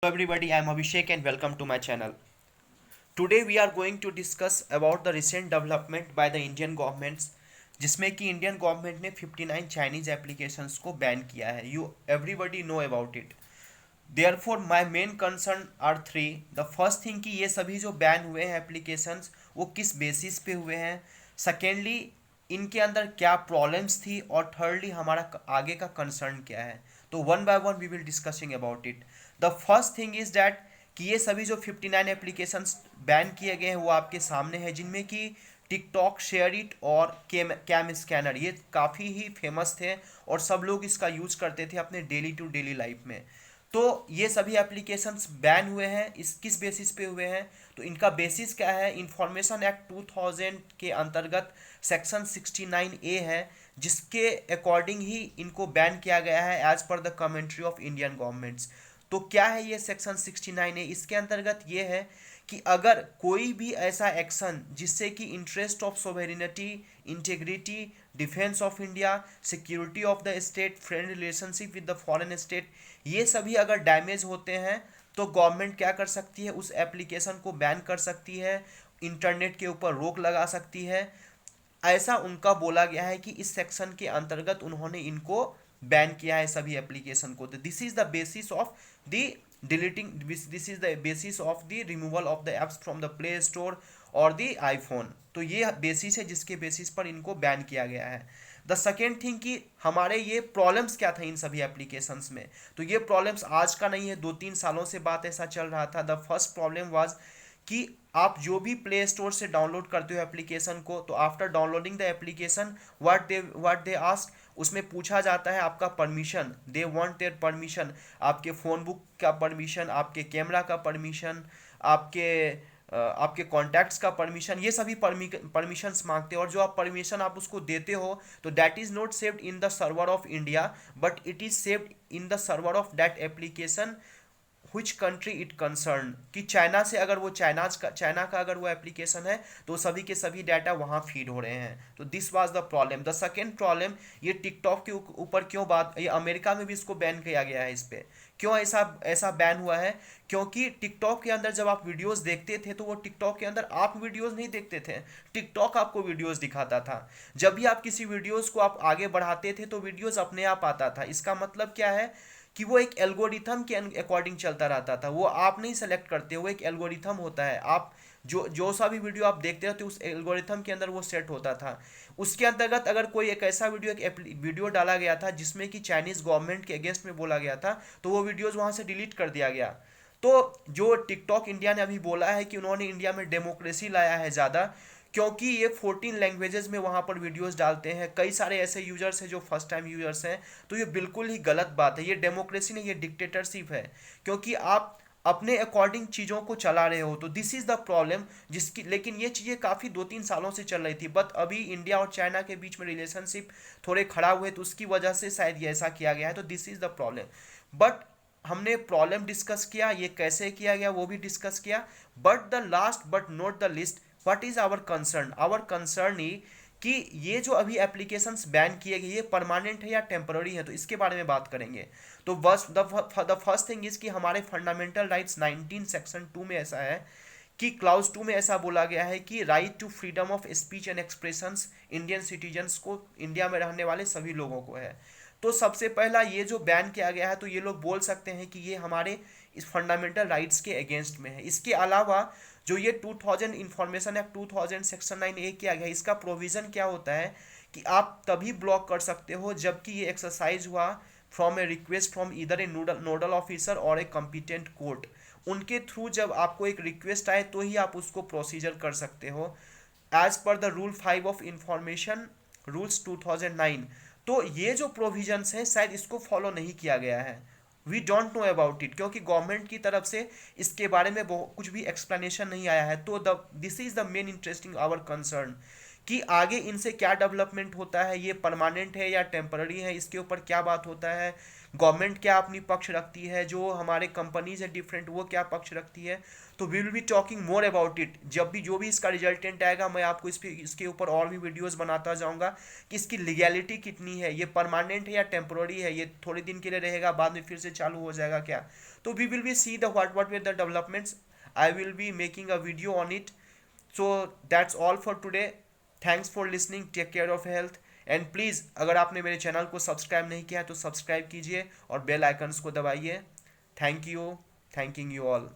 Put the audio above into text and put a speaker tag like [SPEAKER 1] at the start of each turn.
[SPEAKER 1] Hello everybody, I am Abhishek and welcome to my channel. Today we are going to discuss about the recent development by the Indian governments जिसमें कि Indian government ने 59 Chinese applications को ban किया है. You everybody know about it. Therefore my main concern are three. The first thing कि ये सभी जो बैन हुए हैं एप्लीकेशंस वो किस बेसिस पे हुए हैं. सेकेंडली इनके अंदर क्या प्रॉब्लम्स थी और थर्डली हमारा आगे का कंसर्न क्या है. तो one by one we will discussing about it. The first thing is that कि ये सभी जो 59 एप्लीकेशंस बैन किए गए हैं वो आपके सामने है, जिनमें कि टिकटॉक, शेयर इट और कैम स्कैनर ये काफ़ी ही फेमस थे और सब लोग इसका यूज करते थे अपने डेली टू डेली लाइफ में. तो ये सभी एप्लीकेशंस बैन हुए हैं. इस किस बेसिस पे हुए हैं? तो इनका बेसिस क्या है? इंफॉर्मेशन एक्ट 2000 के अंतर्गत सेक्शन 69A है, जिसके अकॉर्डिंग ही इनको बैन किया गया है as per the commentary of Indian governments. तो क्या है ये सेक्शन 69A? इसके अंतर्गत ये है कि अगर कोई भी ऐसा एक्शन जिससे कि interest of sovereignty, integrity, defence of India, security of the state, friend relationship with the foreign state, ये सभी अगर डैमेज होते हैं तो गवर्नमेंट क्या कर सकती है? उस एप्लीकेशन को बैन कर सकती है, इंटरनेट के ऊपर रोक लगा सकती है. ऐसा उनका बोला गया है कि इस सेक्शन के अंतर्गत उन्होंने इनको बैन किया है सभी एप्लीकेशन को. This is the basis of the deleting, this is the basis of the removal of the apps from the play store और द आईफोन. तो ये बेसिस है जिसके बेसिस पर इनको बैन किया गया है. द सेकेंड थिंग कि हमारे ये प्रॉब्लम्स क्या था इन सभी एप्लीकेशंस में. तो ये प्रॉब्लम्स आज का नहीं है, 2-3 सालों से बात ऐसा चल रहा था. द फर्स्ट प्रॉब्लम वाज कि आप जो भी प्ले स्टोर से डाउनलोड करते हो एप्लीकेशन को, तो after downloading the application what they ask, उसमें पूछा जाता है आपका permission. They want their permission, आपके फ़ोन बुक का परमिशन, आपके कैमरा का परमिशन, आपके कॉन्टैक्ट्स का परमिशन, ये सभी परमिशंस मांगते हैं. और जो आप परमिशन आप उसको देते हो तो that is not saved in the server of India, but it is saved in the server of that application which country it concerned. कि चाइना से अगर वो चाइना का अगर वो एप्लीकेशन है तो सभी के सभी डाटा वहाँ फीड हो रहे हैं. तो this was the problem. The second problem, ये टिकटॉक के ऊपर क्यों बात, ये अमेरिका में भी इसको बैन किया गया है. इस पे क्यों ऐसा ऐसा बैन हुआ है? क्योंकि टिकटॉक के अंदर जब आप वीडियोस देखते थे तो वो टिकटॉक के अंदर आप वीडियोस नहीं देखते थे, टिकटॉक आपको वीडियोस दिखाता था. जब भी आप किसी वीडियोस को आप आगे बढ़ाते थे तो वीडियोस अपने आप आता था. इसका मतलब क्या है कि वो एक एल्गोरिथम के अकॉर्डिंग चलता रहता था. वो आप नहीं सेलेक्ट करते, वो एक एल्गोरिथम होता है. आप जो जो सा भी वीडियो आप देखते रहते उस एल्गोरिथम के अंदर वो सेट होता था. उसके अंतर्गत अगर कोई एक ऐसा वीडियो डाला गया था जिसमें कि चाइनीज गवर्नमेंट के अगेंस्ट में बोला गया था, तो वो वीडियोज वहाँ से डिलीट कर दिया गया. तो जो टिकटॉक इंडिया ने अभी बोला है कि उन्होंने इंडिया में डेमोक्रेसी लाया है ज़्यादा, क्योंकि ये 14 लैंग्वेजेस में वहाँ पर वीडियोस डालते हैं. कई सारे ऐसे यूजर्स हैं जो फर्स्ट टाइम यूजर्स हैं. तो ये बिल्कुल ही गलत बात है. ये डेमोक्रेसी नहीं, ये डिक्टेटरशिप है, क्योंकि आप अपने अकॉर्डिंग चीज़ों को चला रहे हो. तो दिस इज़ द प्रॉब्लम जिसकी, लेकिन ये चीज़ें काफ़ी 2-3 सालों से चल रही थी. बट अभी इंडिया और चाइना के बीच में रिलेशनशिप थोड़े खराब हुए तो उसकी वजह से शायद ये ऐसा किया गया है. तो this is the problem. But हमने प्रॉब्लम डिस्कस किया, ये कैसे किया गया वो भी डिस्कस किया. But the last but not the list, what is our concern? Our concern ही कि ये जो अभी एप्लीकेशंस बैन किए गए ये परमानेंट है या टेम्पररी है, तो इसके बारे में बात करेंगे. तो बस द फर्स्ट थिंग इज कि हमारे फंडामेंटल राइट्स 19 सेक्शन 2 में ऐसा है कि क्लाउज 2 में ऐसा बोला गया है कि right to freedom of speech and expressions Indian citizens को, इंडिया में रहने वाले सभी लोगों को है. तो सबसे पहला ये जो बैन किया गया है तो ये लोग बोल सकते हैं कि ये हमारे इस फंडामेंटल राइट्स के अगेंस्ट में है. इसके अलावा जो ये 2000 इंफॉर्मेशन एक्ट 2000 सेक्शन 9A किया गया है, इसका प्रोविज़न क्या होता है कि आप तभी ब्लॉक कर सकते हो जबकि ये एक्सरसाइज हुआ फ्रॉम ए रिक्वेस्ट फ्रॉम इधर ए नोडल ऑफिसर और ए कम्पिटेंट कोर्ट. उनके थ्रू जब आपको एक रिक्वेस्ट आए तो ही आप उसको प्रोसीजर कर सकते हो as per the rule 5 of information rules 2009. तो ये जो प्रोविजंस हैं शायद इसको फॉलो नहीं किया गया है. We don't know about it, क्योंकि गवर्नमेंट की तरफ से इसके बारे में कुछ भी एक्सप्लेनेशन नहीं आया है. तो this is the main interesting our concern कि आगे इनसे क्या डेवलपमेंट होता है, ये परमानेंट है या टेम्पररी है, इसके ऊपर क्या बात होता है, गवर्नमेंट क्या अपनी पक्ष रखती है, जो हमारे कंपनीज है डिफरेंट वो क्या पक्ष रखती है। तो we will be talking more about it. जब भी जो भी इसका रिजल्टेंट आएगा मैं आपको इसके ऊपर और भी वीडियोस बनाता जाऊंगा कि इसकी लीगैलिटी कितनी है, ये परमानेंट है या टेम्पोररी है, ये थोड़े दिन के लिए रहेगा बाद में फिर से चालू हो जाएगा क्या। तो we will be see the what were the developments. I will be making a video on it. So that's all for today. Thanks for listening, take care of health and please अगर आपने मेरे channel को subscribe नहीं किया है तो subscribe कीजिए और बेल आइकन्स को दबाइए। Thank you, thanking you all.